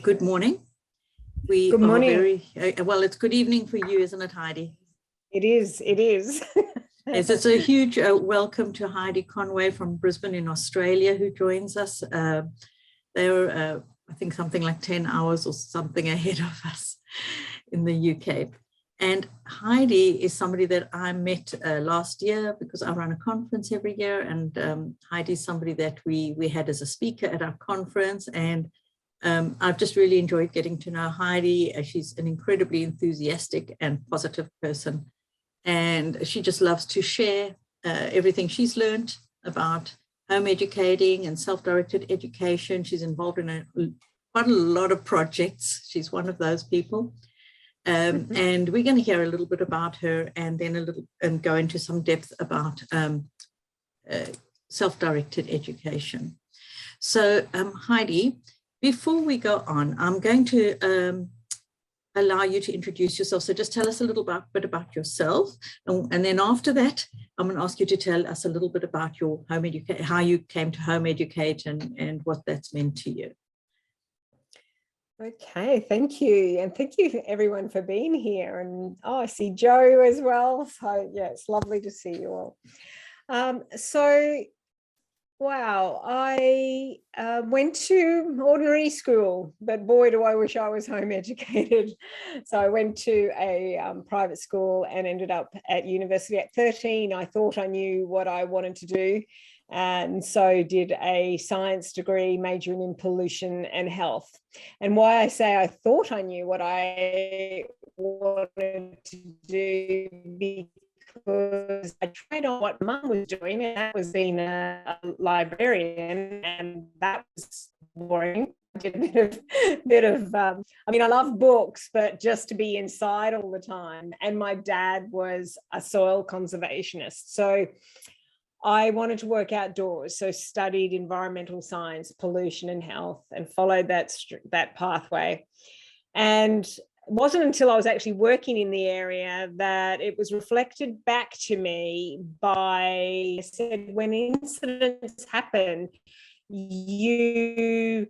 Good morning. We Good are morning. well, it's good evening for you, isn't it, Heidi? It is. Yes, it's a huge welcome to Heidi Conway from Brisbane in Australia, who joins us. They're, I think, something like 10 hours or something ahead of us in the UK. And Heidi is somebody that I met last year because I run a conference every year. And Heidi is somebody that we had as a speaker at our conference. And I've just really enjoyed getting to know Heidi. She's an incredibly enthusiastic and positive person. And she just loves to share everything she's learned about home educating and self-directed education. She's involved in quite a lot of projects. She's one of those people. And we're going to hear a little bit about her and then go into some depth about self-directed education. So Heidi, before we go on, I'm going to allow you to introduce yourself. So just tell us a little bit about yourself. And then after that, I'm going to ask you to tell us a little bit about your home education, how you came to home educate and what that's meant to you. Okay, thank you. And thank you everyone for being here. And I see Joe as well. So yeah, it's lovely to see you all. Wow, I went to ordinary school, but boy, do I wish I was home educated. So I went to a private school and ended up at university at 13. I thought I knew what I wanted to do. And so did a science degree majoring in pollution and health. And why I say I thought I knew what I wanted to do, because I tried on what Mum was doing, and that was being a librarian, and that was boring. I did a bit of I mean, I love books, but just to be inside all the time. And my dad was a soil conservationist, so I wanted to work outdoors, so studied environmental science, pollution and health, and followed that pathway. And it wasn't until I was actually working in the area that it was reflected back to me by, I said, when incidents happen, you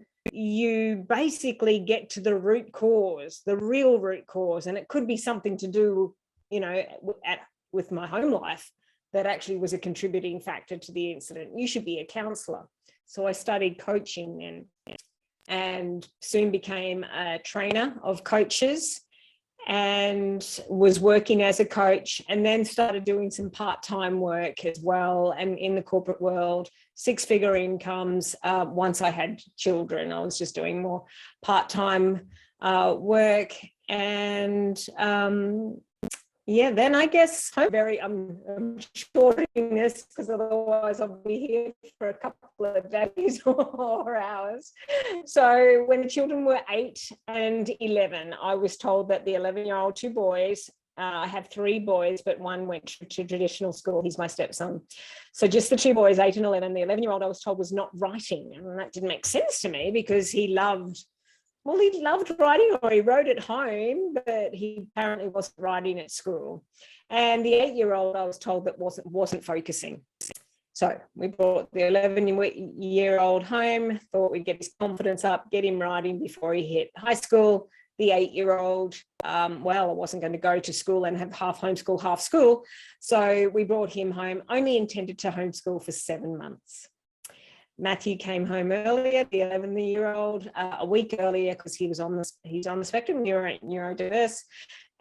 basically get to the root cause, the real root cause. And it could be something to do, with my home life that actually was a contributing factor to the incident. You should be a counsellor. So I studied coaching then, and soon became a trainer of coaches and was working as a coach, and then started doing some part-time work as well. And in the corporate world, 6-figure incomes. Once I had children, I was just doing more part-time work. And then I guess I'm shorting this because otherwise I'll be here for a couple of days or hours. So when the children were 8 and 11, I was told that the 11-year-old, 2 boys, I have 3 boys, but one went to traditional school. He's my stepson. So just the 2 boys, 8 and 11. The 11-year-old I was told was not writing, and that didn't make sense to me because he loved writing, or he wrote at home, but he apparently wasn't writing at school. And the 8-year-old I was told that wasn't focusing. So we brought the 11-year-old home, thought we'd get his confidence up, get him writing before he hit high school. The 8-year-old, I wasn't going to go to school and have half homeschool, half school. So we brought him home, only intended to homeschool for 7 months. Matthew came home earlier, the 11-year-old, a week earlier, because he's on the spectrum, neurodiverse.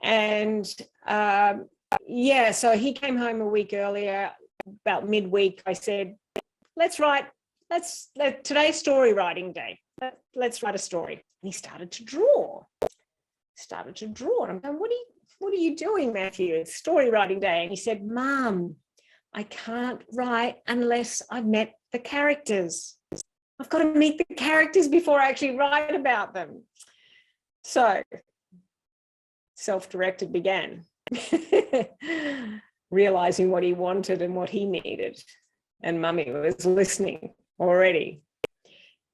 And so he came home a week earlier. About midweek, I said, today's story writing day. Let's write a story. And he started to draw. And I'm going, what are you doing, Matthew? It's story writing day. And he said, Mum, I can't write unless I've met the characters. I've got to meet the characters before I actually write about them. So self-directed began, realizing what he wanted and what he needed. And Mummy was listening already.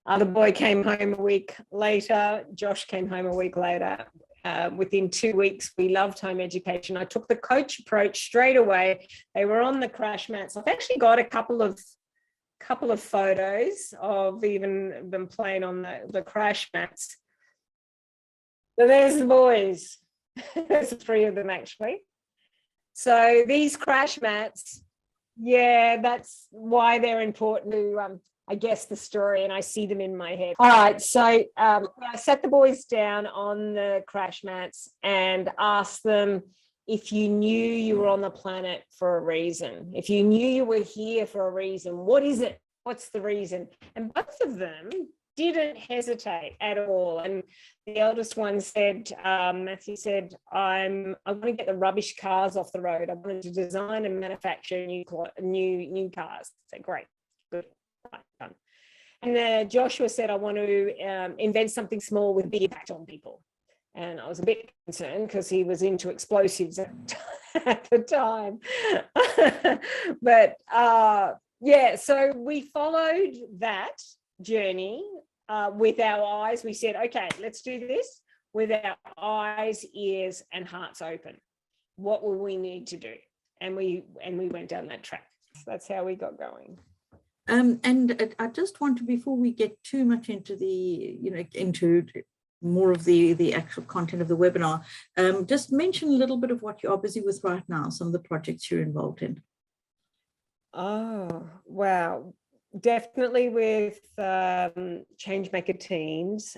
Other boy came home a week later. Josh came home a week later. Within 2 weeks, we loved home education. I took the coach approach straight away. They were on the crash mats. I've actually got a couple of photos of even them playing on the crash mats. So there's the boys. There's 3 of them actually. So these crash mats, yeah, that's why they're important to, I guess, the story, and I see them in my head. All right, so I sat the boys down on the crash mats and asked them if you knew you were on the planet for a reason, if you knew you were here for a reason, what is it? What's the reason? And both of them didn't hesitate at all. And the eldest one said, Matthew said, I want to get the rubbish cars off the road. I wanted to design and manufacture new cars. I said, great, good, right, done. And Joshua said, I want to invent something small with big impact on people. And I was a bit concerned because he was into explosives at the time. But yeah, so we followed that journey with our eyes. We said, okay, let's do this with our eyes, ears, and hearts open. What will we need to do? And we went down that track. That's how we got going. And I just want to, before we get too much into the, into more of the actual content of the webinar, just mention a little bit of what you are busy with right now, some of the projects you're involved in. Oh, wow. Definitely with Changemaker Teens.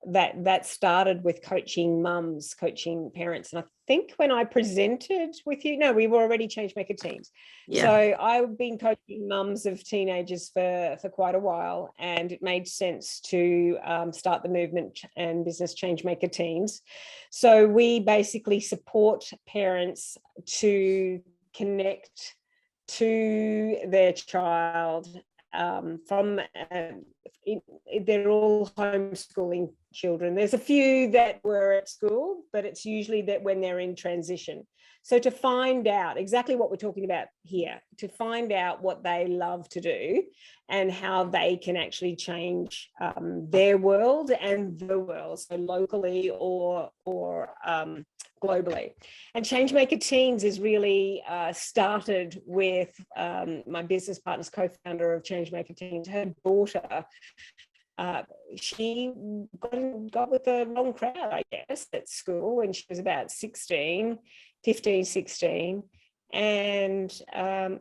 That started with coaching mums, coaching parents. And I think when I presented with you, no, we were already Changemaker Teens. Yeah. So I've been coaching mums of teenagers for quite a while, and it made sense to start the movement and business Changemaker Teens. So we basically support parents to connect to their child from they're all homeschooling children. There's a few that were at school, but it's usually that when they're in transition. So to find out exactly what we're talking about here, to find out what they love to do and how they can actually change their world and the world, so locally or globally. And Changemaker Teens is really started with my business partner's co-founder of Changemaker Teens, her daughter. She got with the wrong crowd, I guess, at school when she was about 15, 16. And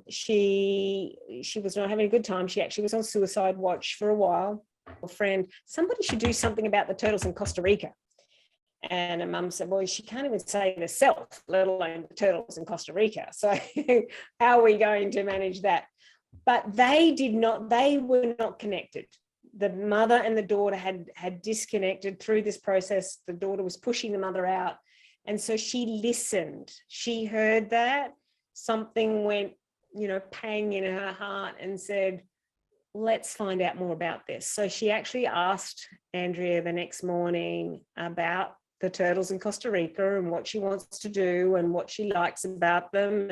she was not having a good time. She actually was on suicide watch for a while. A friend, somebody should do something about the turtles in Costa Rica. And her mum said, well, she can't even save herself, let alone the turtles in Costa Rica. So how are we going to manage that? But they were not connected. The mother and the daughter had disconnected through this process. The daughter was pushing the mother out. And so she listened. She heard that. Something went, pang in her heart and said, let's find out more about this. So she actually asked Andrea the next morning about the turtles in Costa Rica and what she wants to do and what she likes about them.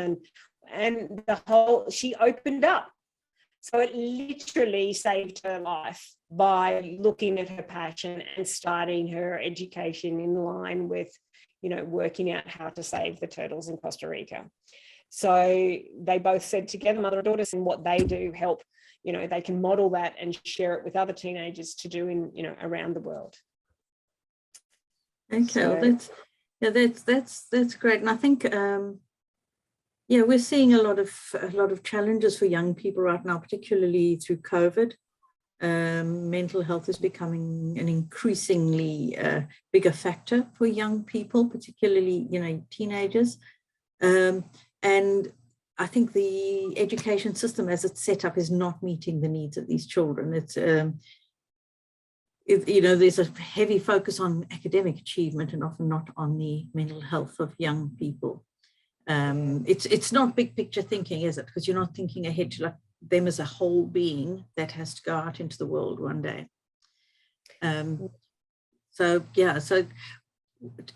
And she opened up. So it literally saved her life by looking at her passion and starting her education in line with, working out how to save the turtles in Costa Rica. So they both said together, mother and daughter, and what they do help, they can model that and share it with other teenagers to do in, around the world. Okay, so, that's great. And I think, we're seeing a lot of challenges for young people right now, particularly through COVID. Mental health is becoming an increasingly bigger factor for young people, particularly, teenagers. And I think the education system as it's set up is not meeting the needs of these children. It's, there's a heavy focus on academic achievement and often not on the mental health of young people. It's not big picture thinking, is it? Because you're not thinking ahead to like them as a whole being that has to go out into the world one day. So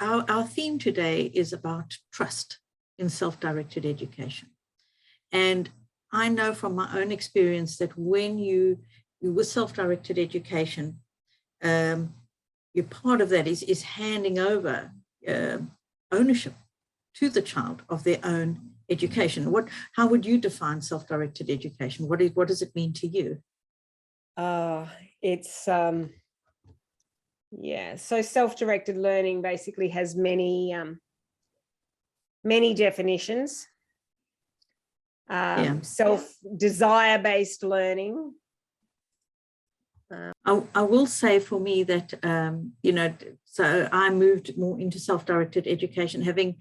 our theme today is about trust in self-directed education. And I know from my own experience that when you with self-directed education, your part of that is handing over ownership to the child of their own education. How would you define self-directed education? What does it mean to you? It's Yeah, so self-directed learning basically has many definitions. Self-desire-based learning. I will say for me that, so I moved more into self-directed education, having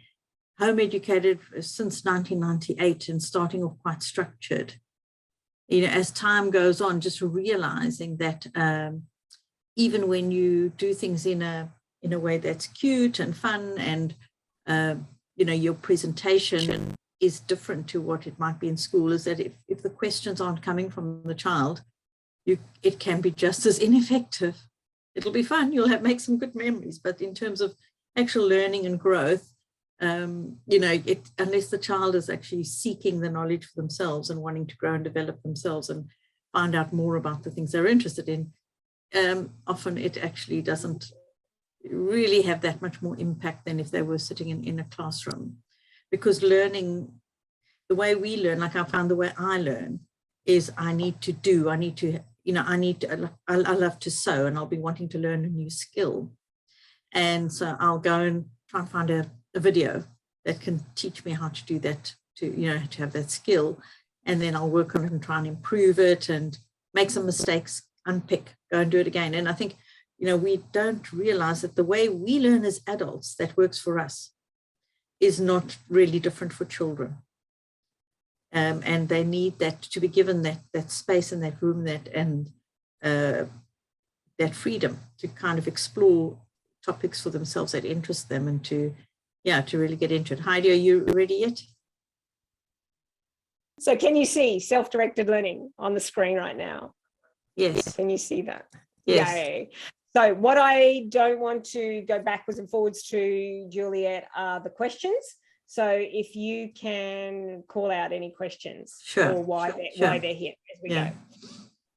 home educated since 1998 and starting off quite structured. As time goes on, just realizing that even when you do things in a way that's cute and fun and, your presentation is different to what it might be in school, is that if the questions aren't coming from the child, it can be just as ineffective. It'll be fun, you'll make some good memories, but in terms of actual learning and growth, unless the child is actually seeking the knowledge for themselves and wanting to grow and develop themselves and find out more about the things they're interested in, often it actually doesn't really have that much more impact than if they were sitting in a classroom. Because learning, the way we learn, like I found the way I learn, is I love to sew, and I'll be wanting to learn a new skill. And so I'll go and try and find a video that can teach me how to do that, to have that skill. And then I'll work on it and try and improve it and make some mistakes, unpick, go and do it again. And I think, we don't realize that the way we learn as adults that works for us is not really different for children. And they need that, to be given that space and that room, that freedom to kind of explore topics for themselves that interest them, and to really get into it. Heidi, are you ready yet? So can you see self-directed learning on the screen right now? Yes. Can you see that? Yes. Yay. So what I don't want to go backwards and forwards to, Juliet, are the questions. So if you can call out any questions, sure, or why they're here as we go.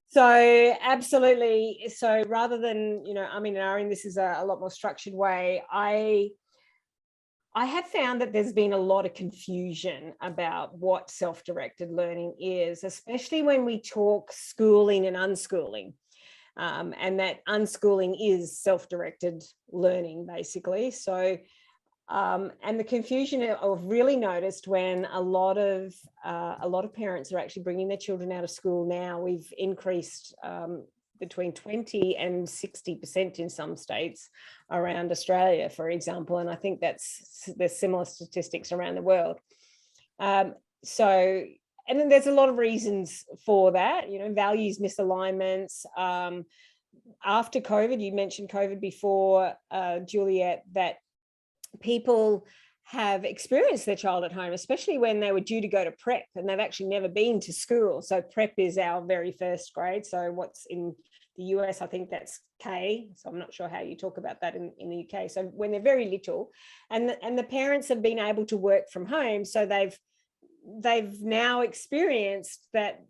So absolutely. So rather than, knowing this is a lot more structured way, I have found that there's been a lot of confusion about what self-directed learning is, especially when we talk schooling and unschooling. And that unschooling is self-directed learning, basically. So, and the confusion I've really noticed when a lot of parents are actually bringing their children out of school now. We've increased between 20 and 60% in some states around Australia, for example. And I think there's similar statistics around the world. And then there's a lot of reasons for that, values misalignments. After COVID, you mentioned COVID before, Juliet, that people have experienced their child at home, especially when they were due to go to prep and they've actually never been to school. So prep is our very first grade. So what's in the US, I think that's K. So I'm not sure how you talk about that in the UK. So when they're very little, and the parents have been able to work from home, so they've now experienced that,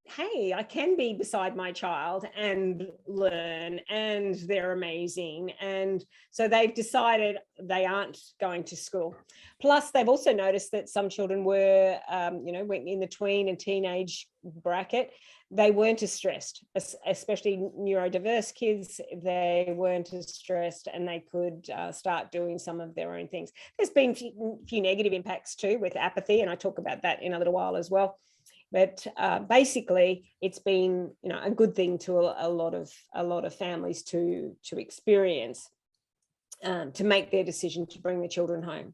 hey, I can be beside my child and learn, and they're amazing. And so they've decided they aren't going to school. Plus, they've also noticed that some children were, went in the tween and teenage bracket. They weren't as stressed, especially neurodiverse kids. They weren't as stressed, and they could start doing some of their own things. There's been a few negative impacts too, with apathy, and I talk about that in a little while as well. But basically, it's been, a good thing to a lot of families to experience, to make their decision to bring the children home.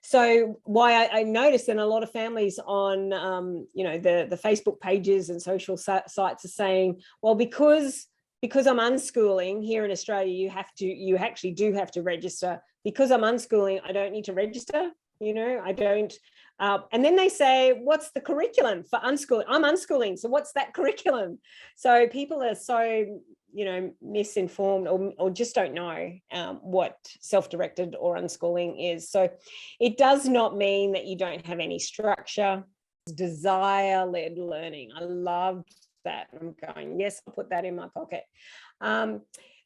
So why I noticed in a lot of families on, the Facebook pages and social sites are saying, well, because I'm unschooling here in Australia, you actually do have to register. Because I'm unschooling, I don't need to register. I don't. And then they say, what's the curriculum for unschooling? I'm unschooling, so what's that curriculum? So people are so, misinformed or just don't know what self-directed or unschooling is. So it does not mean that you don't have any structure. Desire-led learning. I loved that. I'm going, yes, I'll put that in my pocket.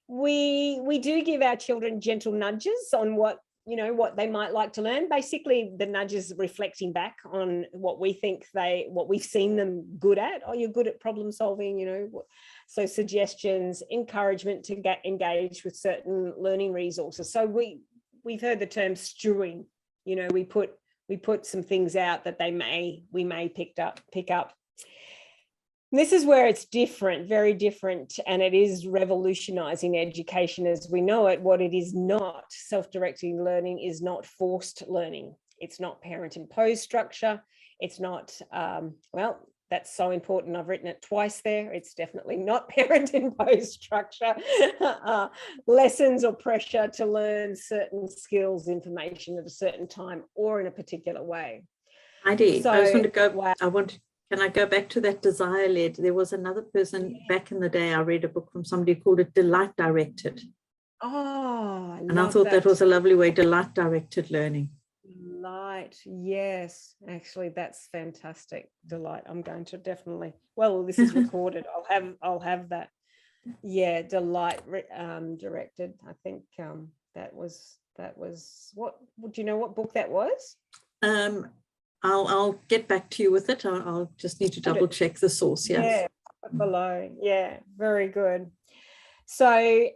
We do give our children gentle nudges on what what they might like to learn. Basically, the nudges reflecting back on what we think what we've seen them good at. Oh, you're good at problem solving, so suggestions, encouragement to get engaged with certain learning resources. So we've heard the term stewing. We put some things out that we may pick up. This is where it's different, very different, and it is revolutionizing education as we know it. What it is not, self-directing learning is not forced learning. It's not parent-imposed structure. It's not, that's so important. I've written it twice there. It's definitely not parent-imposed structure. Lessons or pressure to learn certain skills, information at a certain time or in a particular way. Heidi, I just want to go, can I go back to that desire-led? There was another person back in the day, I read a book from somebody who called it delight-directed. Oh, I thought that was a lovely way, delight-directed learning. Delight, yes. Actually, that's fantastic. Delight. I'm going to definitely, well, this is recorded. I'll have that. Yeah, delight directed. I think that was what, do you know what book that was? I'll get back to you with it. I'll just need to double check the source. Yeah, below. Yeah, very good. So,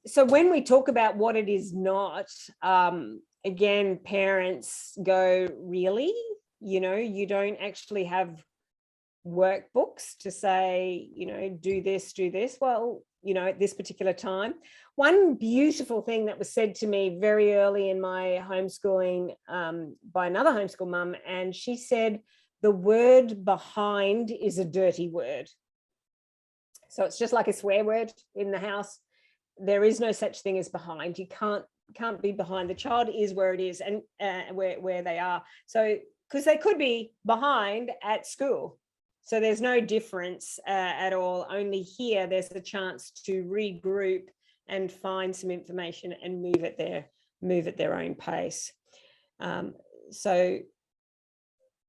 so when we talk about what it is not, again, parents go, really? You don't actually have workbooks to say, do this. Well, at this particular time. One beautiful thing that was said to me very early in my homeschooling by another homeschool mum, and she said, the word behind is a dirty word. So it's just like a swear word in the house. There is no such thing as behind. You can't be behind. The child is where it is and where they are. So, because they could be behind at school. So there's no difference at all. Only here there's a chance to regroup and find some information and move at their own pace. So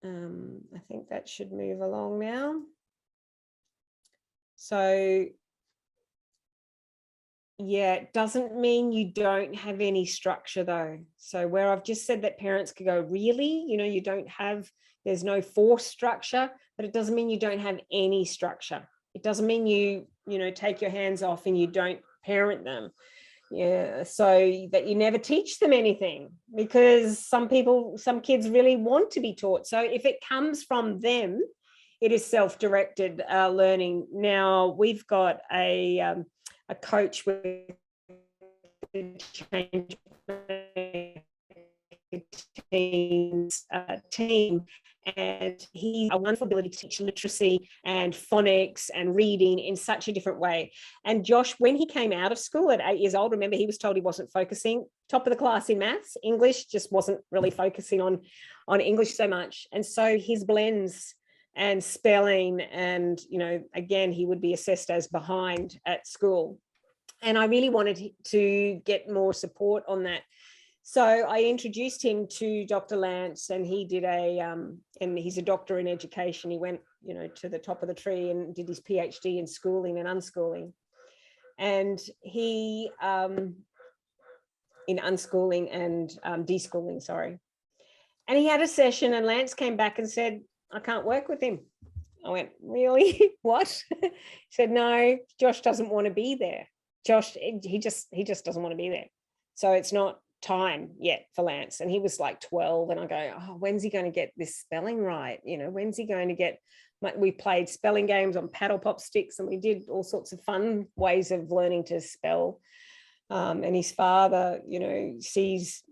I think that should move along now. So yeah, it doesn't mean you don't have any structure though. So where I've just said that parents could go, really, you don't have, there's no forced structure, but it doesn't mean you don't have any structure. It doesn't mean you take your hands off and you don't parent them. Yeah, so that you never teach them anything, because some kids really want to be taught. So if it comes from them, it is self-directed learning. Now we've got a coach with the Changemaker Teens team, and he's a wonderful ability to teach literacy and phonics and reading in such a different way. And Josh, when he came out of school at 8 years old, remember, he was told he wasn't focusing, top of the class in maths, English, just wasn't really focusing on English so much. And so his blends and spelling, and again, he would be assessed as behind at school. And I really wanted to get more support on that. So I introduced him to Dr. Lance, and he did and he's a doctor in education. He went, to the top of the tree and did his PhD in schooling and unschooling. And he, in unschooling and deschooling, sorry. And he had a session, and Lance came back and said, I can't work with him. I went, really? What? He said, no, Josh doesn't want to be there. Josh, he just doesn't want to be there. So it's not time yet for Lance. And he was like 12, and I go, oh, when's he going to get this spelling right? When's he going to get, we played spelling games on paddle pop sticks, and we did all sorts of fun ways of learning to spell. And his father, his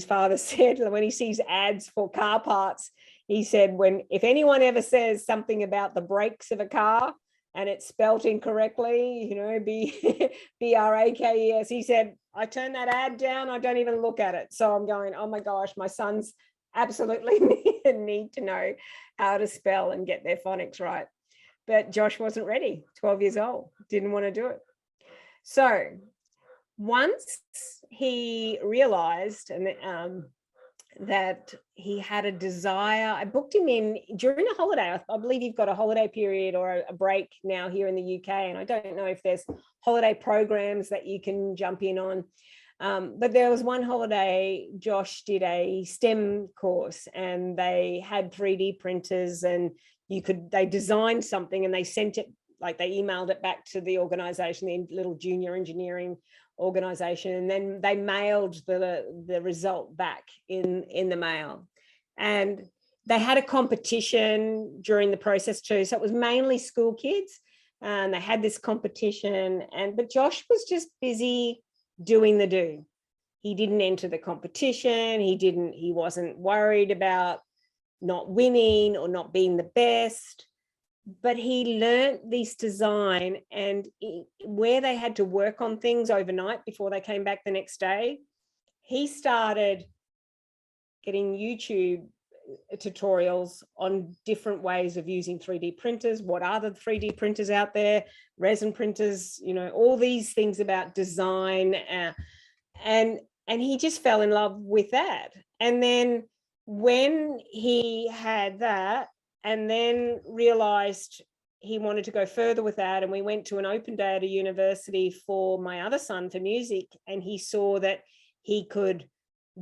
father said, when he sees ads for car parts, he said, if anyone ever says something about the brakes of a car and it's spelt incorrectly, B-R-A-K-E-S, he said, I turn that ad down, I don't even look at it. So I'm going, oh my gosh, my sons absolutely need to know how to spell and get their phonics right. But Josh wasn't ready, 12 years old, didn't want to do it. So once he realized that he had a desire, I booked him in during a holiday. I believe you've got a holiday period or a break now here in the UK, and I don't know if there's holiday programs that you can jump in on. But there was one holiday, Josh did a STEM course, and they had 3D printers, and they designed something and they sent it, like they emailed it back to the organization, the little junior engineering organization, and then they mailed the result back in the mail. And they had a competition during the process too. So it was mainly school kids, and they had this competition, but Josh was just busy doing the do. He didn't enter the competition. He wasn't worried about not winning or not being the best, but he learned this design, and where they had to work on things overnight before they came back the next day, he started getting YouTube tutorials on different ways of using 3D printers. What are the 3D printers out there? Resin printers, all these things about design, and he just fell in love with that. And then when he had that, and then realized he wanted to go further with that, and we went to an open day at a university for my other son for music, and he saw that he could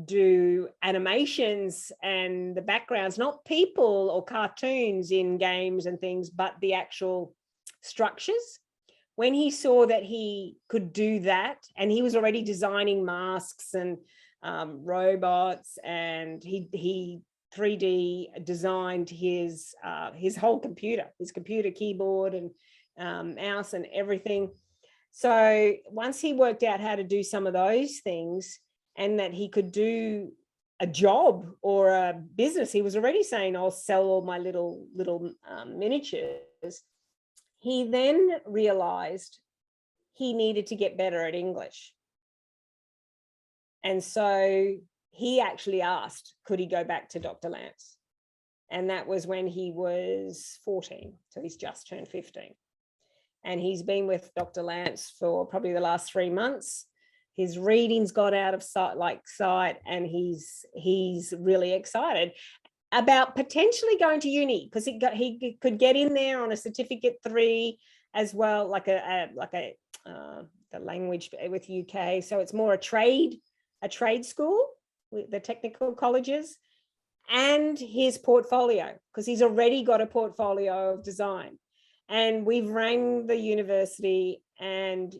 do animations and the backgrounds, not people or cartoons in games and things, but the actual structures. When he saw that he could do that, and he was already designing masks and robots, and he 3D designed his whole computer, his computer keyboard and mouse and everything. So once he worked out how to do some of those things, and that he could do a job or a business, he was already saying, I'll sell all my little miniatures. He then realized he needed to get better at English. And so he actually asked, could he go back to Dr. Lance? And that was when he was 14. So he's just turned 15. And he's been with Dr. Lance for probably the last 3 months. His readings got out of sight, and he's really excited about potentially going to uni, because he could get in there on a certificate 3 as well, like the language with UK. So it's more a trade school, the technical colleges, and his portfolio, because he's already got a portfolio of design. And we've rang the university, and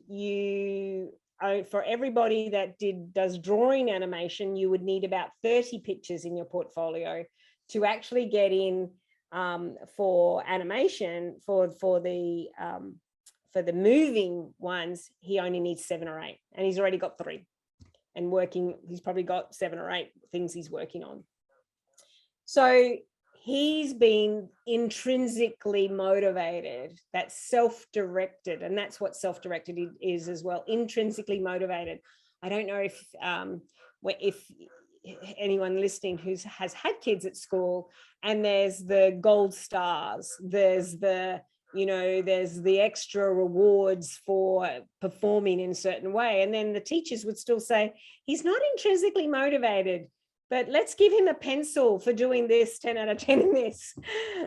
for everybody that does drawing animation, you would need about 30 pictures in your portfolio to actually get in for animation. For the moving ones, he only needs 7 or 8, and he's already got 3 and working. He's probably got 7 or 8 things he's working on. So he's been intrinsically motivated. That's self-directed, and that's what self-directed is as well, intrinsically motivated. I don't know if anyone listening who has had kids at school, and there's the gold stars, there's the extra rewards for performing in a certain way, and then the teachers would still say, he's not intrinsically motivated, but let's give him a pencil for doing this 10 out of 10 in this.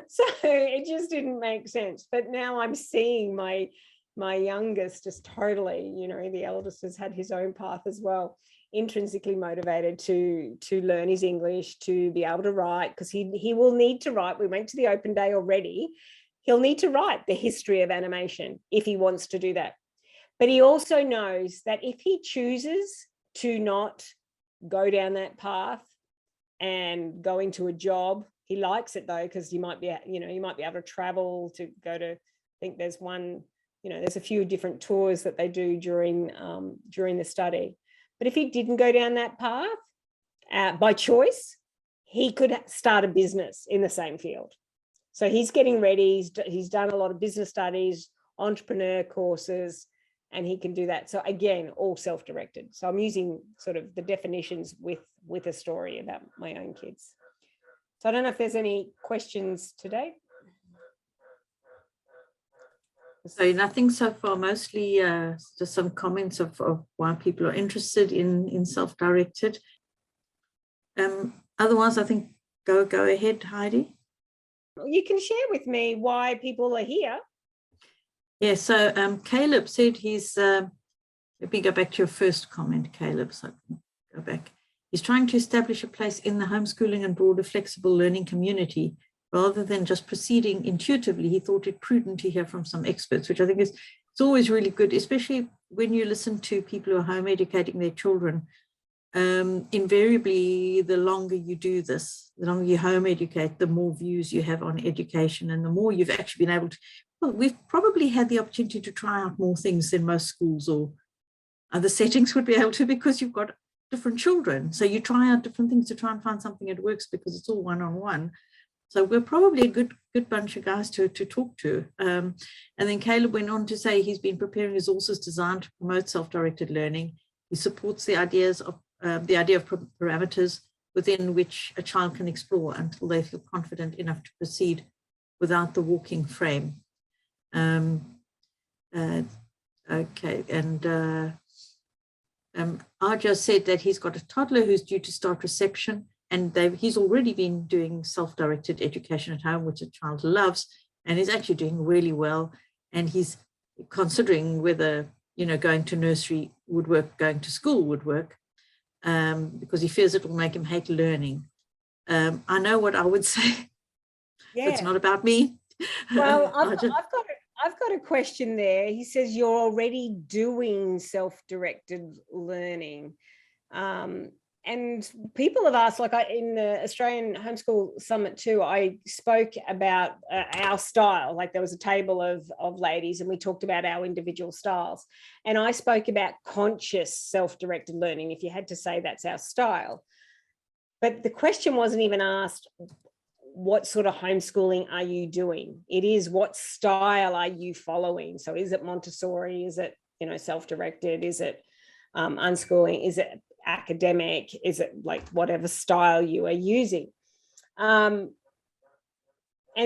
So it just didn't make sense. But now I'm seeing my youngest just totally, the eldest has had his own path as well, intrinsically motivated to learn his English, to be able to write, because he will need to write. We went to the open day already. He'll need to write the history of animation if he wants to do that. But he also knows that if he chooses to not go down that path and go into a job, he likes it though, because you might be able to travel to go to, I think there's one, there's a few different tours that they do during the study. But if he didn't go down that path by choice, he could start a business in the same field. So he's getting ready. He's done a lot of business studies, entrepreneur courses, and he can do that. So again, all self-directed. So I'm using sort of the definitions with a story about my own kids. So I don't know if there's any questions today. So nothing so far, mostly just some comments of why people are interested in self-directed. Otherwise, I think go ahead, Heidi. You can share with me why people are here. Yeah, so Caleb said he's let me go back to your first comment, Caleb, so I can go back. He's trying to establish a place in the homeschooling and broader flexible learning community rather than just proceeding intuitively. He thought it prudent to hear from some experts, which I think is, it's always really good, especially when you listen to people who are home educating their children. Invariably, the longer you do this, the longer you home educate, the more views you have on education and the more you've actually been able to, well, we've probably had the opportunity to try out more things than most schools or other settings would be able to, because you've got different children. So you try out different things to try and find something that works, because it's all one-on-one. So we're probably a good bunch of guys to talk to. And then Caleb went on to say he's been preparing resources designed to promote self-directed learning. He supports the idea of parameters within which a child can explore until they feel confident enough to proceed without the walking frame. Okay, and Arja said that he's got a toddler who's due to start reception, and he's already been doing self-directed education at home, which the child loves, and he's actually doing really well. And he's considering whether, you know, going to nursery would work, going to school would work, because he fears it will make him hate learning. I know what I would say. Yeah. It's not about me. Well, I've got a question there. He says you're already doing self-directed learning. And people have asked, like in the Australian Homeschool Summit too, I spoke about our style. Like there was a table of ladies and we talked about our individual styles. And I spoke about conscious self-directed learning, if you had to say that's our style. But the question wasn't even asked, what sort of homeschooling are you doing? It is, what style are you following? So is it Montessori? Is it, you know, self-directed? Is it unschooling? Is it academic? Is it like whatever style you are using? And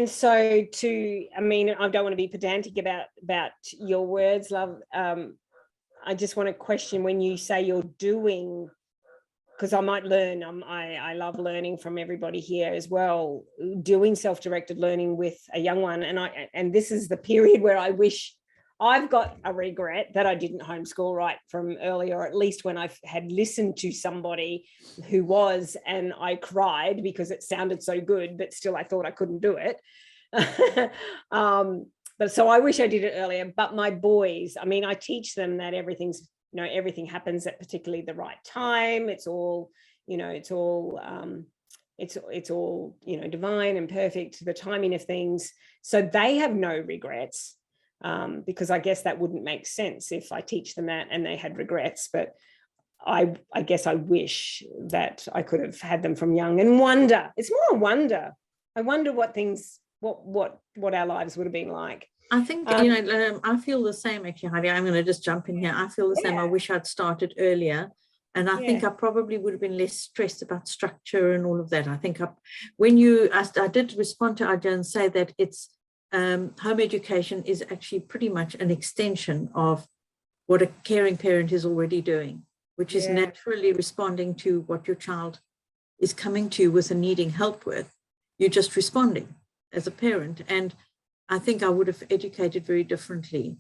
so I mean, I don't want to be pedantic about your words, love. I just want to question when you say you're doing, because I might learn, I love learning from everybody here as well, doing self-directed learning with a young one. And this is the period where I wish, I've got a regret that I didn't homeschool right from earlier, or at least when I had listened to somebody who was, and I cried because it sounded so good, but still I thought I couldn't do it. But so I wish I did it earlier. But my boys, I mean, I teach them that everything's, you know, everything happens at particularly the right time. It's all, you know, it's all, you know, divine and perfect, the timing of things. So they have no regrets, because I guess that wouldn't make sense if I teach them that and they had regrets. But I guess I wish that I could have had them from young, and wonder. It's more a wonder. I wonder what things, what our lives would have been like. I think, you know, I feel the same, actually, Heidi. I'm going to just jump in here. I feel the same. I wish I'd started earlier. And I think I probably would have been less stressed about structure and all of that. I think when you asked, I did respond to Arja and say that it's home education is actually pretty much an extension of what a caring parent is already doing, which is naturally responding to what your child is coming to with and needing help with. You're just responding as a parent. And I think I would have educated very differently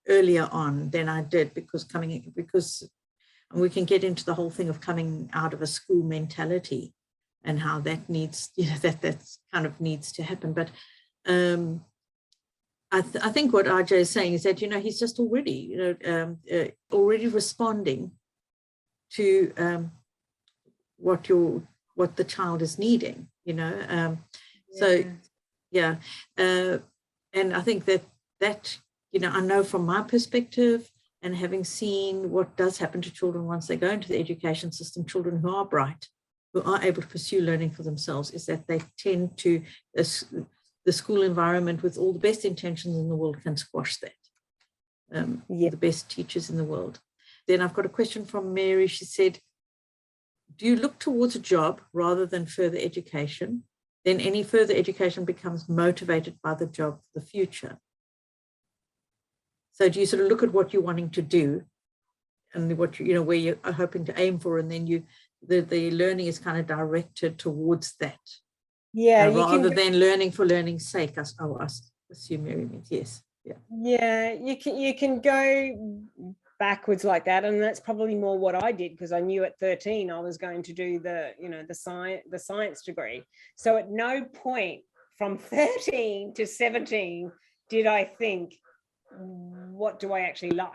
earlier on than I did, because we can get into the whole thing of coming out of a school mentality and how that needs, you know, that's kind of needs to happen. But I think what RJ is saying is that, you know, he's just already, you know, already responding to what the child is needing, you know. So. Yeah, and I think that, you know, I know from my perspective and having seen what does happen to children once they go into the education system, children who are bright, who are able to pursue learning for themselves, is that they tend to, the school environment with all the best intentions in the world can squash that. The best teachers in the world. Then I've got a question from Mary. She said, do you look towards a job rather than further education? Then any further education becomes motivated by the job for the future. So do you sort of look at what you're wanting to do and what you know, where you're hoping to aim for, and then the learning is kind of directed towards that. Yeah, rather than learning for learning's sake. I assume Mary means yes. Yeah, you can go backwards like that, and that's probably more what I did, because I knew at 13 I was going to do the science degree. So at no point from 13 to 17 did I think, what do I actually like?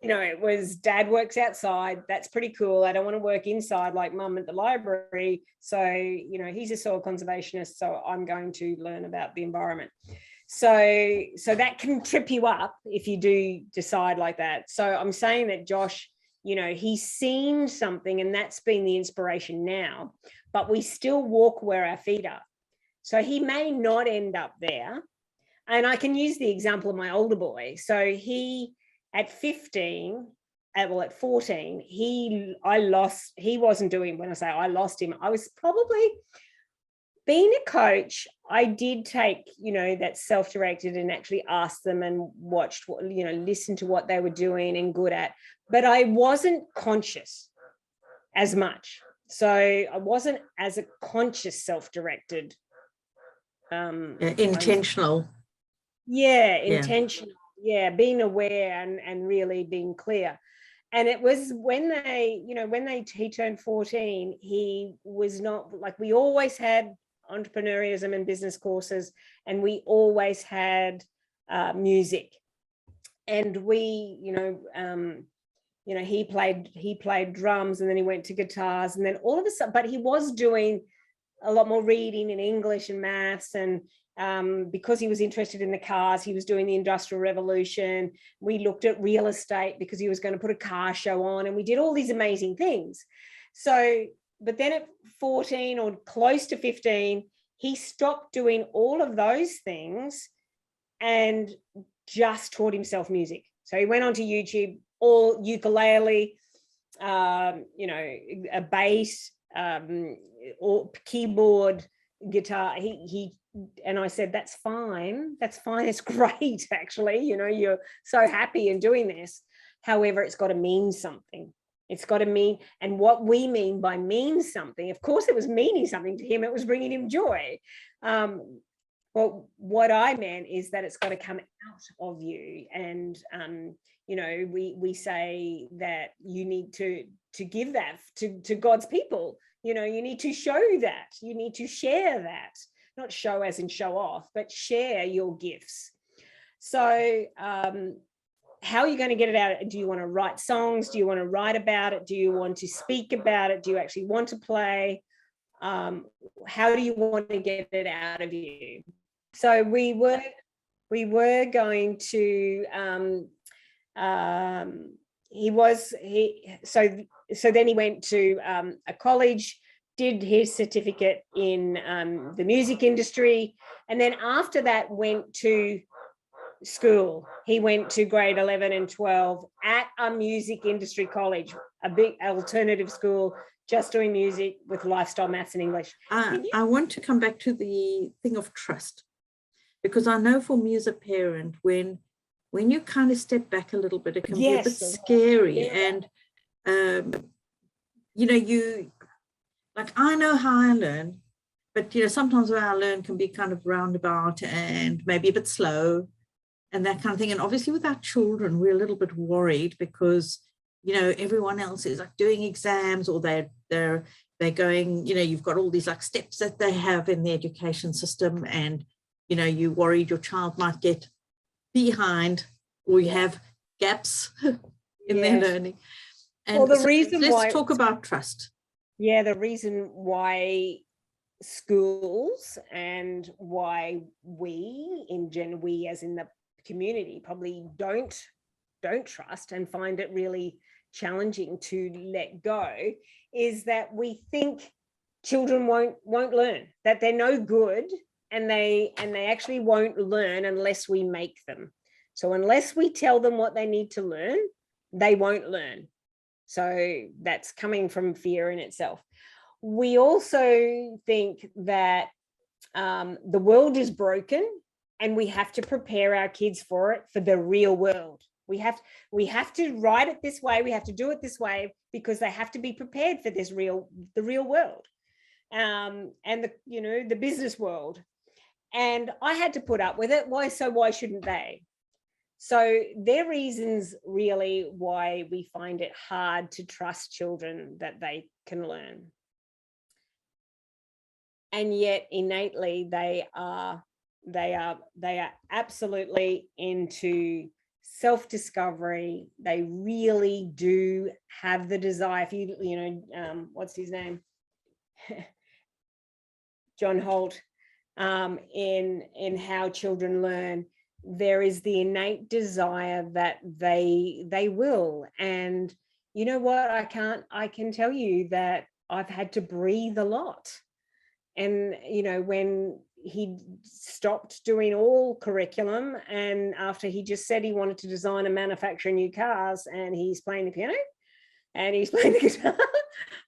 It was dad works outside. That's pretty cool. I don't want to work inside like mum at the library. So, he's a soil conservationist. So I'm going to learn about the environment. So that can trip you up if you do decide like that. So I'm saying that Josh, he's seen something, and that's been the inspiration now, but we still walk where our feet are. So he may not end up there. And I can use the example of my older boy. So he, at 15, at 14, he wasn't doing, when I say I lost him, I was probably, being a coach, I did take, that self-directed and actually asked them and watched, listened to what they were doing and good at, but I wasn't conscious as much. So I wasn't as a conscious self-directed. Intentional. Intentional. Yeah, being aware and really being clear. And it was when he turned 14, he was not, like, we always had entrepreneurism and business courses, and we always had music, and we he played drums, and then he went to guitars, and then all of a sudden, but he was doing a lot more reading in English and maths, and because he was interested in the cars, he was doing the Industrial Revolution. We looked at real estate because he was going to put a car show on, and we did all these amazing things. So, but then at 14 or close to 15, he stopped doing all of those things and just taught himself music. So he went onto YouTube, all ukulele, a bass, or keyboard, guitar. He and I said, that's fine. It's great, actually. You're so happy in doing this. However, it's got to mean something. It's got to mean, and what we mean by mean something, of course, it was meaning something to him. It was bringing him joy. Well, what I meant is that it's got to come out of you. And, we say that you need to give that to God's people. You need to show that. You need to share that. Not show as in show off, but share your gifts. So, how are you going to get it out? Do you want to write songs? Do you want to write about it? Do you want to speak about it? Do you actually want to play? How do you want to get it out of you? So we were going to, so then he went to a college, did his certificate in the music industry, and then after that went to school. He went to grade 11 and 12 at a music industry college, a big alternative school, just doing music with lifestyle, maths and English. I want to come back to the thing of trust, because I know for me as a parent, when you kind of step back a little bit, it can be a bit scary. And, I know how I learn, but, sometimes where I learn can be kind of roundabout and maybe a bit slow and that kind of thing. And obviously with our children, we're a little bit worried because, everyone else is like doing exams, or they're going, you've got all these like steps that they have in the education system, and, you worried your child might get behind, or you have gaps in their learning. And let's talk about trust. Yeah, the reason why schools and why we as in the community probably don't trust and find it really challenging to let go is that we think children won't learn, that they're no good, and they actually won't learn unless we make them. So unless we tell them what they need to learn, they won't learn. So that's coming from fear in itself. We also think that the world is broken and we have to prepare our kids for the real world. We have to write it this way. We have to do it this way because they have to be prepared for the real world, and the business world. And I had to put up with it. Why shouldn't they? So they're reasons really why we find it hard to trust children that they can learn. And yet innately they are absolutely into self-discovery. They really do have the desire. If what's his name? John Holt, in How Children Learn, there is the innate desire that they will. And you know what? I can tell you that I've had to breathe a lot. And, when he stopped doing all curriculum, and after he just said he wanted to design and manufacture new cars, and he's playing the piano and he's playing the guitar,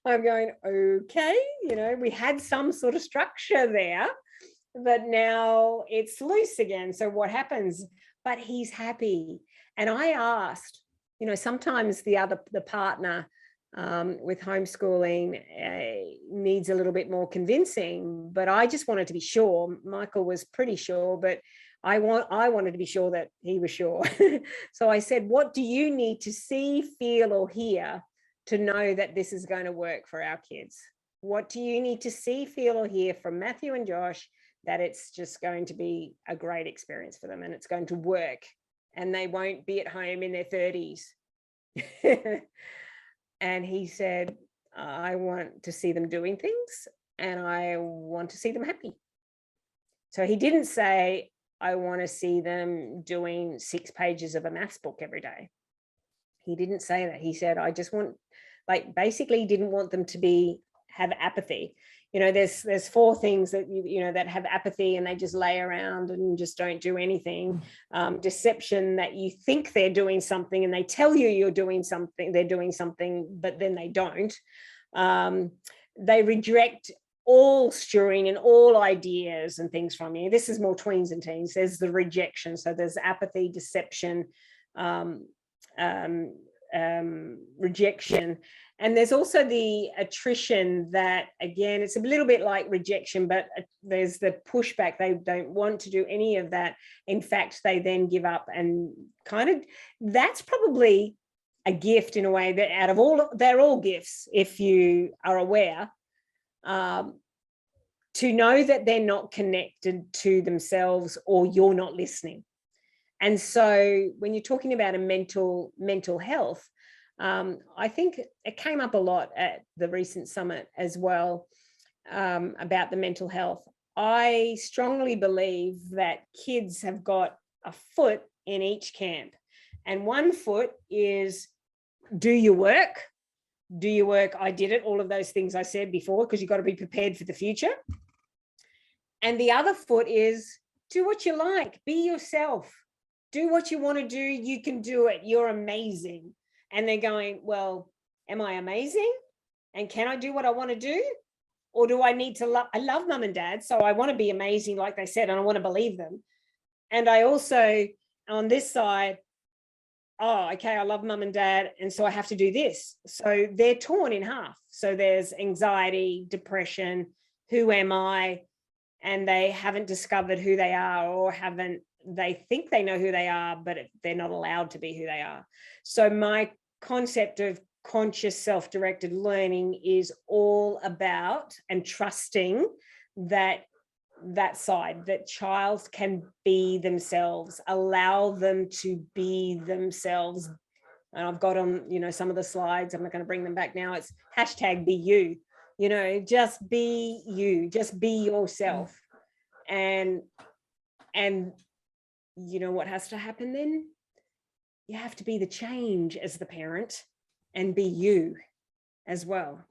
I'm going, okay, we had some sort of structure there, but now it's loose again. So what happens? But he's happy. And I asked, sometimes the partner with homeschooling needs a little bit more convincing, but I just wanted to be sure. Michael was pretty sure, but I wanted to be sure that he was sure. So I said, what do you need to see, feel, or hear to know that this is going to work for our kids? What do you need to see, feel, or hear from Matthew and Josh that it's just going to be a great experience for them and it's going to work and they won't be at home in their 30s? And he said, I want to see them doing things and I want to see them happy. So he didn't say, I want to see them doing 6 pages of a maths book every day. He didn't say that. He said, I just want, basically he didn't want them to have apathy. There's 4 things that that have apathy and they just lay around and just don't do anything. Deception, that you think they're doing something and they tell you they're doing something, but then they don't. They reject all steering and all ideas and things from you. This is more tweens and teens. There's the rejection. So there's apathy, deception, rejection. And there's also the attrition that, again, it's a little bit like rejection, but there's the pushback. They don't want to do any of that. In fact, they then give up, and that's probably a gift in a way that they're all gifts, if you are aware, to know that they're not connected to themselves or you're not listening. And so when you're talking about a mental health, I think it came up a lot at the recent summit as well, about the mental health. I strongly believe that kids have got a foot in each camp. And one foot is, do your work. Do your work. I did it. All of those things I said before, because you've got to be prepared for the future. And the other foot is, do what you like. Be yourself. Do what you want to do. You can do it. You're amazing. And they're going, well, am I amazing? And can I do what I want to do? Or do I need to I love mum and dad, so I want to be amazing, like they said, and I want to believe them. And I also, on this side, okay, I love mum and dad, and so I have to do this. So they're torn in half. So there's anxiety, depression, who am I? And they haven't discovered who they are, or they think they know who they are, but they're not allowed to be who they are. So my concept of conscious self-directed learning is all about and trusting that side, that child can be themselves, allow them to be themselves. And I've got on, some of the slides, I'm not going to bring them back now. It's #BeYou, just be you, just be yourself. And you know what has to happen then? You have to be the change as the parent and be you as well.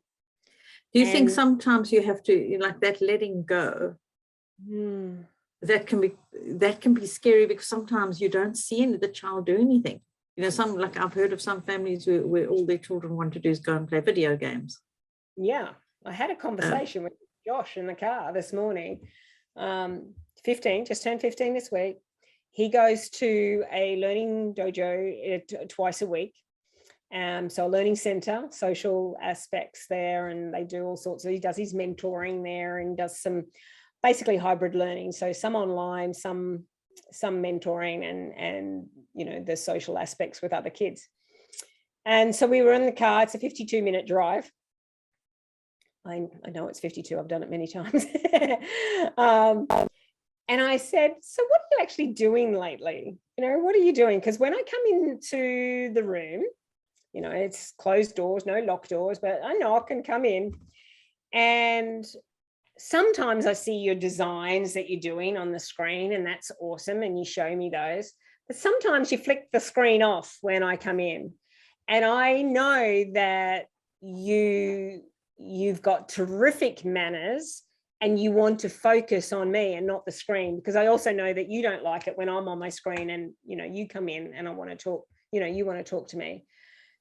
Do you think sometimes you have to, like that letting go, that can be scary, because sometimes you don't see the child do anything. I've heard of some families where all their children want to do is go and play video games. Yeah, I had a conversation with Josh in the car this morning. 15, just turned 15 this week. He goes to a learning dojo twice a week. So a learning center, social aspects there, and they do all sorts of, he does his mentoring there and does some basically hybrid learning. So some online, some mentoring, and you know, the social aspects with other kids. And so we were in the car. It's a 52-minute drive. I know it's 52. I've done it many times. And I said, so what are you actually doing lately? You know, what are you doing? Because when I come into the room, you know, it's closed doors, no locked doors, but I knock and come in. And sometimes I see your designs that you're doing on the screen, and that's awesome. And you show me those. But sometimes you flick the screen off when I come in. And I know that you've got terrific manners, and you want to focus on me and not the screen, because I also know that you don't like it when I'm on my screen and, you know, you come in and I want to talk, you know, you want to talk to me.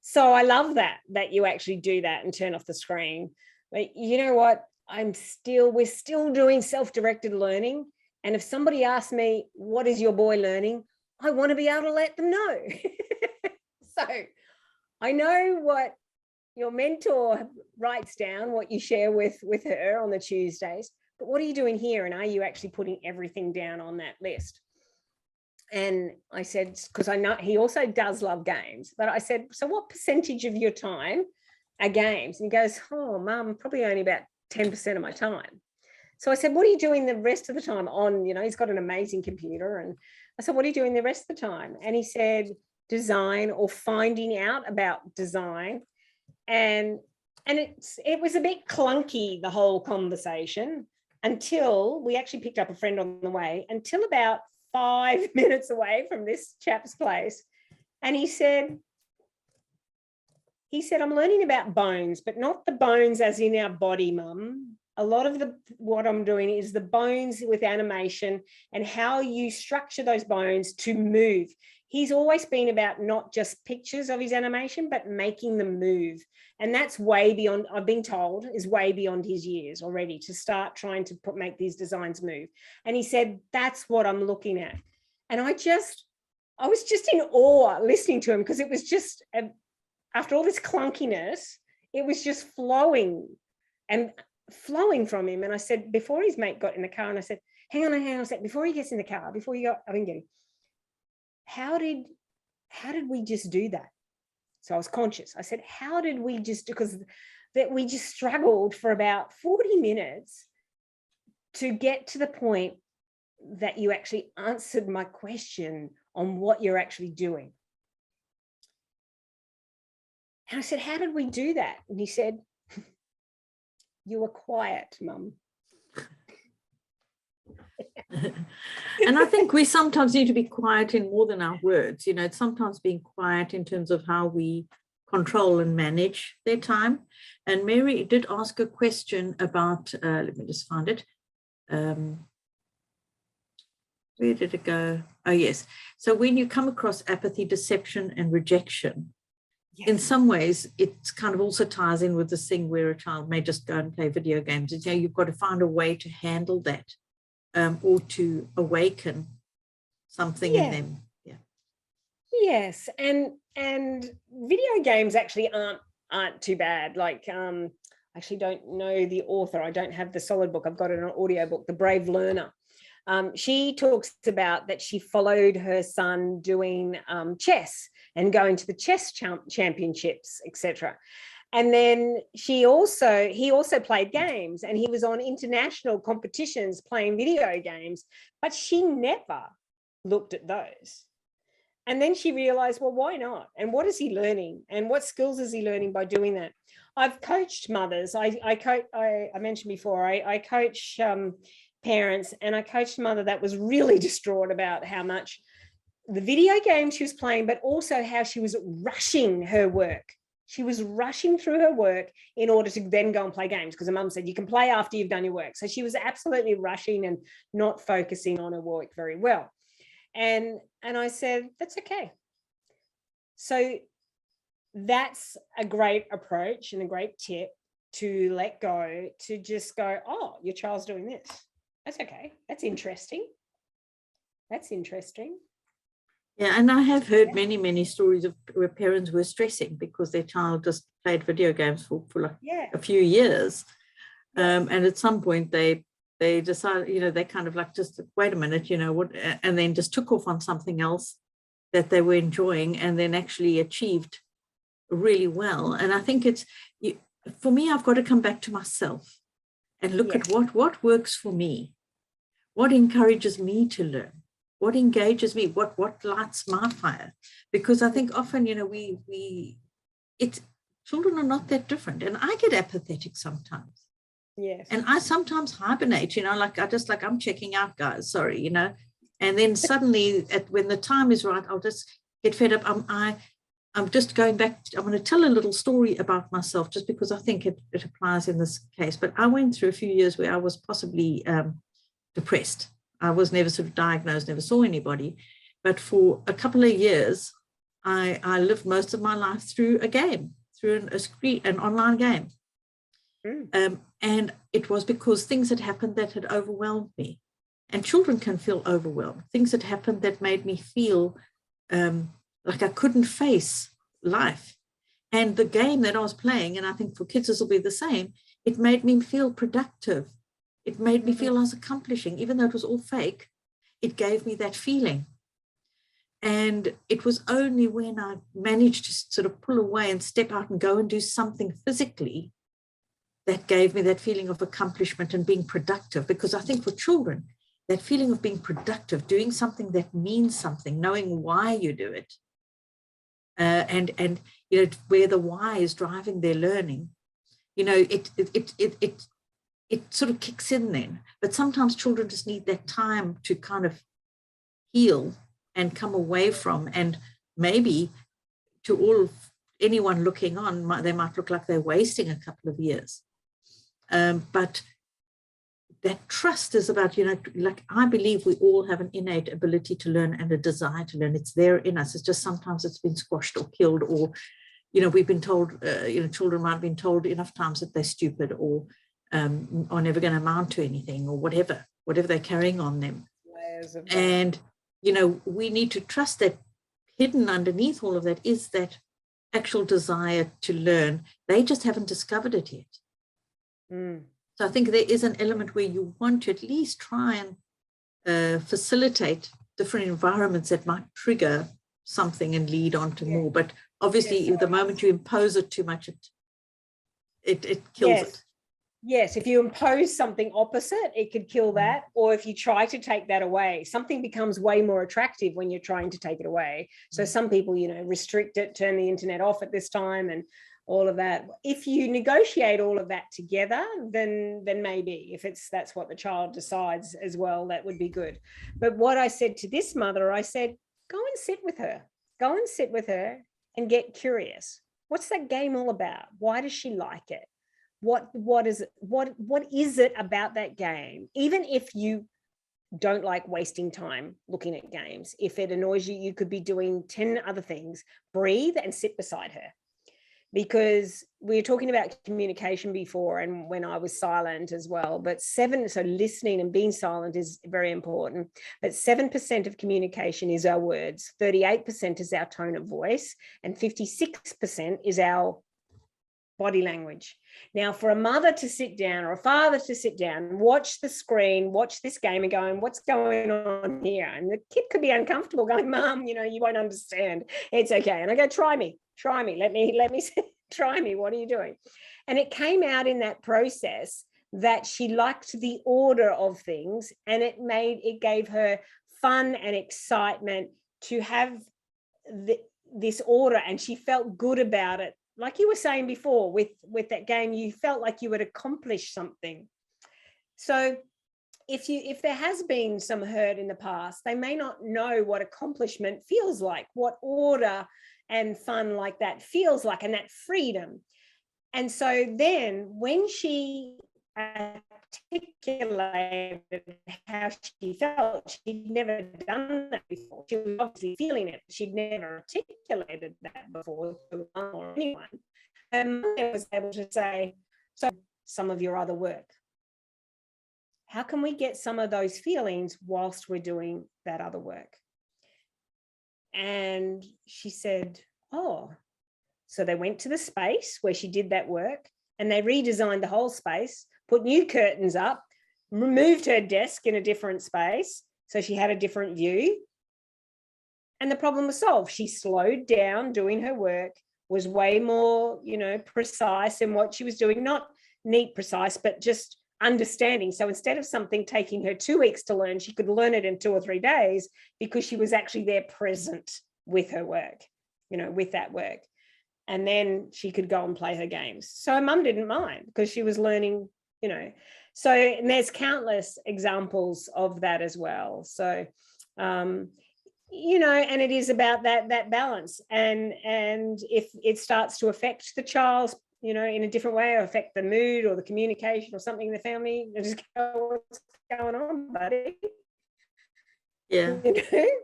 So I love that you actually do that and turn off the screen. But you know what? We're still doing self-directed learning. And if somebody asks me, what is your boy learning? I want to be able to let them know. So I know what your mentor writes down, what you share with her on the Tuesdays, but what are you doing here? And are you actually putting everything down on that list? And I said, because I know he also does love games, but I said, so what percentage of your time are games? And he goes, oh, Mum, probably only about 10% of my time. So I said, what are you doing the rest of the time on, you know, he's got an amazing computer. And I said, what are you doing the rest of the time? And he said, design or finding out about design. And it was a bit clunky, the whole conversation, until we actually picked up a friend on the way, until about 5 minutes away from this chap's place. And he said, I'm learning about bones, but not the bones as in our body, Mum. A lot of what I'm doing is the bones with animation and how you structure those bones to move. He's always been about not just pictures of his animation, but making them move. And that's way beyond, I've been told, is way beyond his years already to start trying to make these designs move. And he said, that's what I'm looking at. And I was just in awe listening to him, because it was just, after all this clunkiness, it was just flowing from him. And I said, before his mate got in the car, and I said, hang on a sec, before he gets in the car, how did we just do that? So I was conscious. I said, how did we just, because that we just struggled for about 40 minutes to get to the point that you actually answered my question on what you're actually doing. And I said, how did we do that? And he said, you were quiet, Mum. And I think we sometimes need to be quiet in more than our words. You know, it's sometimes being quiet in terms of how we control and manage their time. And Mary did ask a question about, let me just find it. Where did it go? Oh, yes. So when you come across apathy, deception, and rejection, yes, in some ways, it kind of also ties in with this thing where a child may just go and play video games. And, you know, you've got to find a way to handle that. Or to awaken something in them. Yeah. Yes, and video games actually aren't too bad. Like, I actually don't know the author. I don't have the solid book. I've got an audio book, The Brave Learner. She talks about that she followed her son doing chess and going to the chess championships, etc. And then he also played games, and he was on international competitions playing video games, but she never looked at those. And then she realized, well, why not? And what is he learning? And what skills is he learning by doing that? I've coached mothers. I mentioned before, I coach parents, and I coached a mother that was really distraught about how much the video game she was playing, but also how she was rushing her work. She was rushing through her work in order to then go and play games, because her mum said you can play after you've done your work. So she was absolutely rushing and not focusing on her work very well. And I said, that's okay. So that's a great approach and a great tip, to let go, to just go, oh, your child's doing this. That's okay. That's interesting. That's interesting. Yeah, and I have heard many, many stories of where parents were stressing because their child just played video games for like a few years. And at some point they they decided, you know, they kind of like, just wait a minute, you know, what, and then just took off on something else that they were enjoying, and then actually achieved really well. And I think it's, for me, I've got to come back to myself and look at what works for me, what encourages me to learn, what engages me, what lights my fire. Because I think often, you know, children are not that different, and I get apathetic sometimes. Yes. And I sometimes hibernate, you know, like I'm checking out, guys, sorry, you know. And then suddenly, when the time is right, I'll just get fed up. I'm just going back. I'm going to tell a little story about myself, just because I think it applies in this case. But I went through a few years where I was possibly depressed. I was never sort of diagnosed, never saw anybody. But for a couple of years, I lived most of my life through a game, through an online game. And it was because things had happened that had overwhelmed me. And children can feel overwhelmed. Things had happened that made me feel like I couldn't face life. And the game that I was playing, and I think for kids this will be the same, it made me feel productive. It made me feel I was accomplishing, even though it was all fake. It gave me that feeling. And it was only when I managed to sort of pull away and step out and go and do something physically that gave me that feeling of accomplishment and being productive. Because I think for children, that feeling of being productive, doing something that means something, knowing why you do it, and you know, where the why is driving their learning, you know, it sort of kicks in then. But sometimes children just need that time to kind of heal and come away from, and maybe to anyone looking on, they might look like they're wasting a couple of years. But that trust is about, you know, like I believe we all have an innate ability to learn and a desire to learn. It's there in us. It's just sometimes it's been squashed or killed, or, you know, we've been told, you know, children might have been told enough times that they're stupid or are never going to amount to anything, or whatever they're carrying on them. And, you know, we need to trust that hidden underneath all of that is that actual desire to learn. They just haven't discovered it yet. So I think there is an element where you want to at least try and facilitate different environments that might trigger something and lead on to more. But obviously, the moment you impose it too much, it kills it. Yes, if you impose something opposite, it could kill that. Or if you try to take that away, something becomes way more attractive when you're trying to take it away. So some people, you know, restrict it, turn the internet off at this time, and all of that. If you negotiate all of that together, then maybe if that's what the child decides as well, that would be good. But what I said to this mother, I said, go and sit with her and get curious. What's that game all about? Why does she like it? What is it about that game? Even if you don't like wasting time looking at games, if it annoys you, you could be doing 10 other things. Breathe and sit beside her. Because we were talking about communication before, and when I was silent as well, but so listening and being silent is very important. But 7% of communication is our words, 38% is our tone of voice, and 56% is our body language. Now, for a mother to sit down or a father to sit down, watch the screen, watch this game and going, what's going on here? And the kid could be uncomfortable going, Mom, you know, you won't understand. It's okay. And I go, try me, let me try me. What are you doing? And it came out in that process that she liked the order of things, and it gave her fun and excitement to have this order, and she felt good about it. Like you were saying before, with that game, you felt like you had accomplished something. So if there has been some hurt in the past, they may not know what accomplishment feels like, what order and fun like that feels like, and that freedom. And so then when she articulated how she felt, she'd never done that before. She was obviously feeling it. She'd never articulated that before to anyone. And I was able to say, so some of your other work. How can we get some of those feelings whilst we're doing that other work? And she said, oh. So they went to the space where she did that work, and they redesigned the whole space, put new curtains up, removed her desk in a different space so she had a different view, and the problem was solved. She slowed down doing her work, was way more, precise in what she was doing, not neat, precise, but just understanding. So instead of something taking her 2 weeks to learn, she could learn it in 2 or 3 days because she was actually there present with her work, with that work. And then she could go and play her games. So her mum didn't mind because she was learning, So and there's countless examples of that as well. So, and it is about that balance. And if it starts to affect the child, in a different way, or affect the mood or the communication or something in the family, just go, what's going on, buddy? Yeah.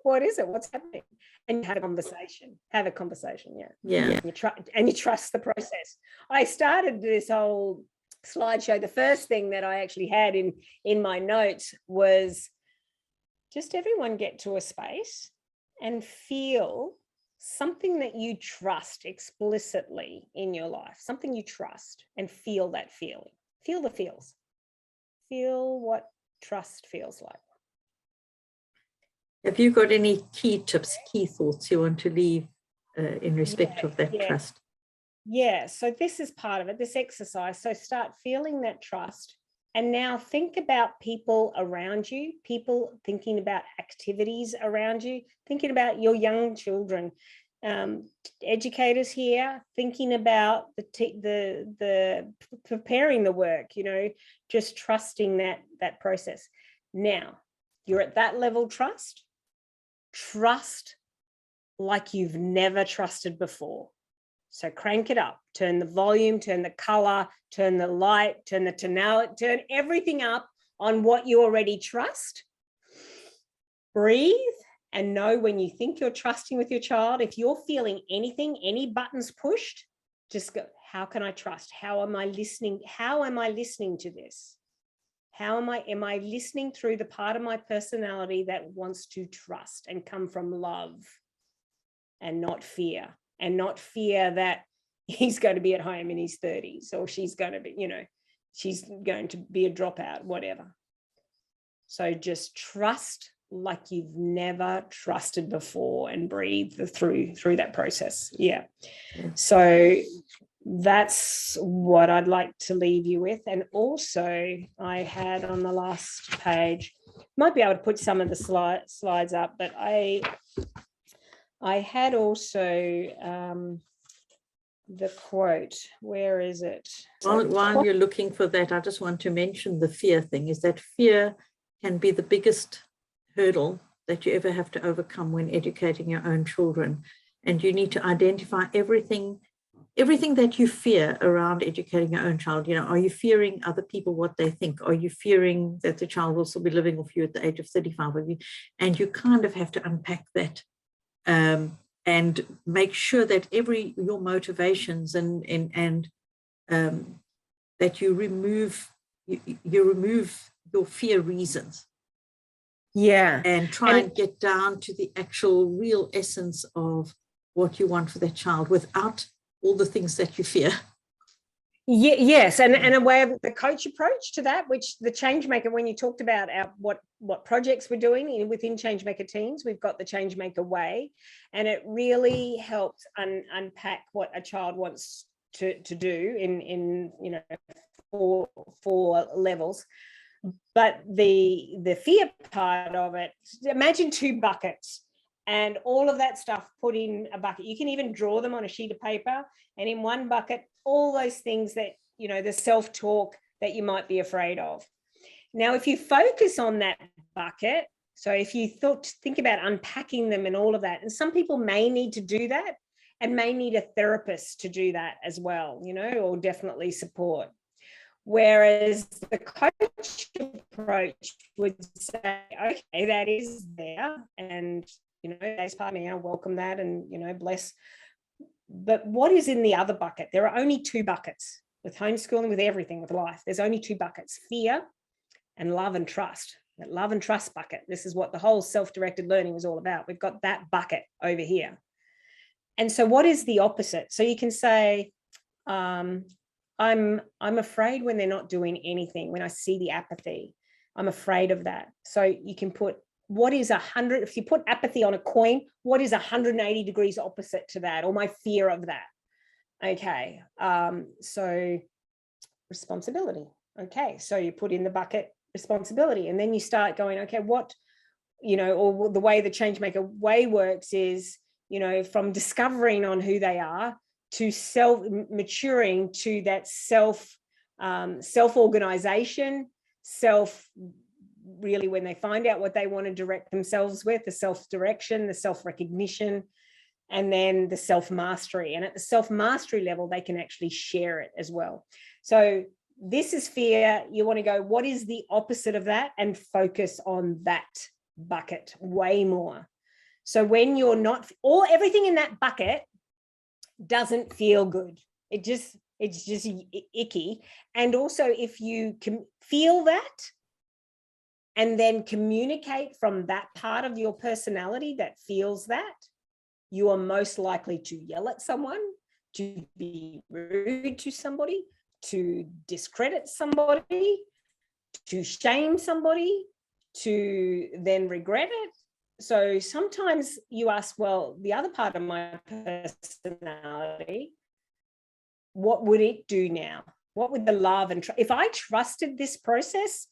What is it? What's happening? And have a conversation. Yeah. And you trust the process. I started this whole slideshow. The first thing that I actually had in my notes was just everyone get to a space and feel something that you trust explicitly in your life, something you trust, and feel that feeling. Feel the feels. Feel what trust feels like. Have you got any key tips, key thoughts you want to leave in respect of that trust? Yeah, so this is part of it, this exercise. So start feeling that trust. And now think about people around you, people thinking about activities around you, thinking about your young children, educators here, thinking about the preparing the work, just trusting that process. Now, you're at that level, trust like you've never trusted before. So crank it up, turn the volume, turn the color, turn the light, turn the tonality, turn everything up on what you already trust. Breathe and know when you think you're trusting with your child, if you're feeling anything, any buttons pushed, just go, how can I trust? How am I listening? How am I listening to this? Am I listening through the part of my personality that wants to trust and come from love and not fear? And not fear that he's going to be at home in his 30s, or she's going to be, she's going to be a dropout, whatever. So just trust like you've never trusted before and breathe through that process. Yeah. So that's what I'd like to leave you with. And also I had on the last page, might be able to put some of the slides up, but I had also the quote. Where is it? While you're looking for that, I just want to mention the fear thing, is that fear can be the biggest hurdle that you ever have to overcome when educating your own children. And you need to identify everything that you fear around educating your own child. Are you fearing other people, what they think? Are you fearing that the child will still be living with you at the age of 35 of you? And you kind of have to unpack that. And make sure that your motivations and that you remove your fear reasons. Yeah. And try and get down to the actual real essence of what you want for that child without all the things that you fear. Yes, and a way of the coach approach to that, which the Changemaker, when you talked about what projects we're doing within Changemaker Teens, we've got the Changemaker way, and it really helps unpack what a child wants to do in four levels. But the fear part of it, imagine 2 buckets. And all of that stuff put in a bucket. You can even draw them on a sheet of paper. And in one bucket, all those things that, the self-talk that you might be afraid of. Now, if you focus on that bucket, so if you think about unpacking them and all of that, and some people may need to do that and may need a therapist to do that as well, or definitely support. Whereas the coach approach would say, okay, that is there. And that's part of me, I welcome that and, bless. But what is in the other bucket? There are only 2 buckets with homeschooling, with everything, with life. There's only 2 buckets, fear and love and trust. That love and trust bucket. This is what the whole self-directed learning is all about. We've got that bucket over here. And so what is the opposite? So you can say, I'm afraid when they're not doing anything, when I see the apathy. I'm afraid of that. So you can put, what is 100, if you put apathy on a coin, what is 180 degrees opposite to that, or my fear of that? Okay, so responsibility. Okay, so you put in the bucket responsibility, and then you start going, okay, what, or the way the Changemaker way works is, from discovering on who they are to maturing to that self-organization, really when they find out what they want to direct themselves with, the self-direction, the self-recognition, and then the self-mastery. And at the self-mastery level, they can actually share it as well. So this is fear. You want to go, what is the opposite of that? And focus on that bucket way more. So when you're not, or everything in that bucket doesn't feel good. It's just icky. And also if you can feel that and then communicate from that part of your personality that feels that, you are most likely to yell at someone, to be rude to somebody, to discredit somebody, to shame somebody, to then regret it. So sometimes you ask, well, the other part of my personality, what would it do now? What would the love and if I trusted this process,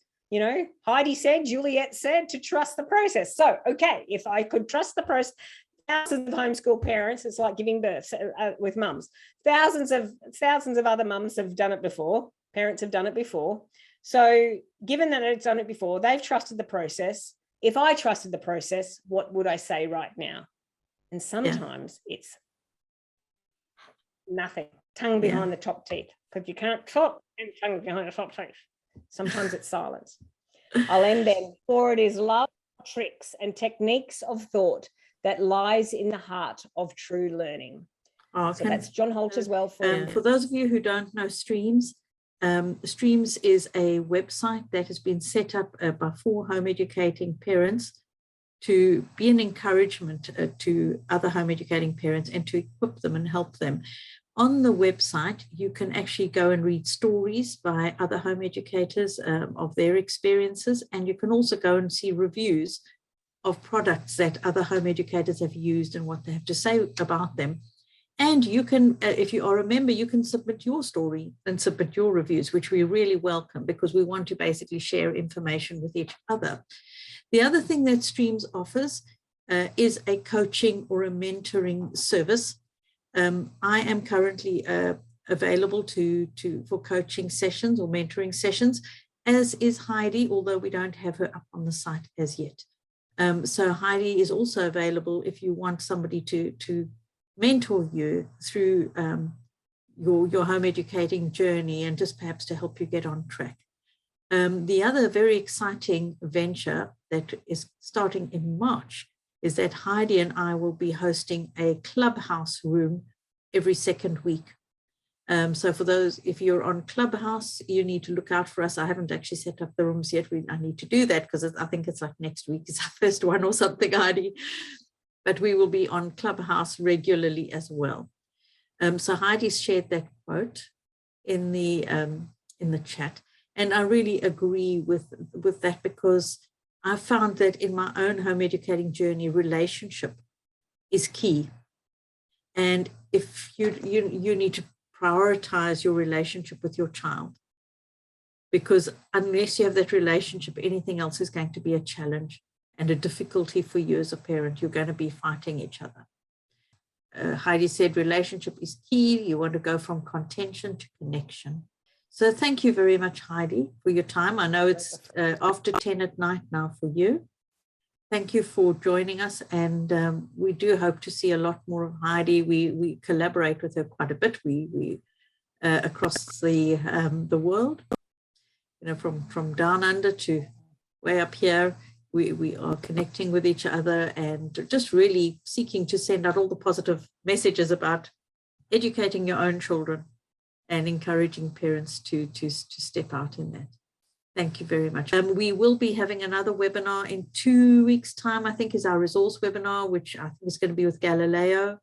Heidi said, Juliet said to trust the process. So, okay, if I could trust the process, thousands of homeschool parents, it's like giving birth with mums. Thousands of other mums have done it before. Parents have done it before. So given that it's done it before, they've trusted the process. If I trusted the process, what would I say right now? And sometimes it's nothing. Tongue behind the top teeth, because you can't talk and tongue behind the top teeth. Sometimes it's silence. I'll end then. For it is love, tricks, and techniques of thought that lies in the heart of true learning. So that's John Holt as well. For those of you who don't know Streams, Streams is a website that has been set up by 4 home educating parents to be an encouragement to other home educating parents and to equip them and help them. On the website, you can actually go and read stories by other home educators of their experiences, and you can also go and see reviews of products that other home educators have used and what they have to say about them. And you can, if you are a member, you can submit your story and submit your reviews, which we really welcome because we want to basically share information with each other. The other thing that Streams offers is a coaching or a mentoring service. I am currently available for coaching sessions or mentoring sessions, as is Heidi, although we don't have her up on the site as yet. So Heidi is also available if you want somebody to mentor you through your home educating journey and just perhaps to help you get on track. The other very exciting venture that is starting in March is that Heidi and I will be hosting a Clubhouse room every second week. So for those, if you're on Clubhouse, you need to look out for us. I haven't actually set up the rooms yet. I need to do that because I think it's like next week is our first one or something, Heidi. But we will be on Clubhouse regularly as well. So Heidi's shared that quote in the chat, and I really agree with that because I found that in my own home educating journey, relationship is key. And if you need to prioritize your relationship with your child, because unless you have that relationship, anything else is going to be a challenge and a difficulty for you as a parent. You're going to be fighting each other. Heidi said relationship is key. You want to go from contention to connection. So thank you very much, Heidi, for your time. I know it's after 10 at night now for you. Thank you for joining us, and we do hope to see a lot more of Heidi. We collaborate with her quite a bit. We across the world, from down under to way up here. We are connecting with each other and just really seeking to send out all the positive messages about educating your own children and encouraging parents to step out in that. Thank you very much. We will be having another webinar in 2 weeks' time, I think is our resource webinar, which I think is going to be with Galileo.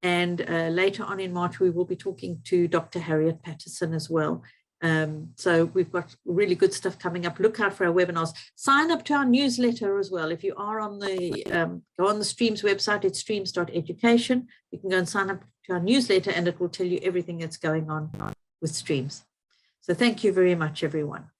And later on in March, we will be talking to Dr. Harriet Patterson as well. So we've got really good stuff coming up. Look out for our webinars. Sign up to our newsletter as well. If you are on the, go on the Streams website, it's streams.education. You can go and sign up to our newsletter and it will tell you everything that's going on with Streams. So thank you very much, everyone.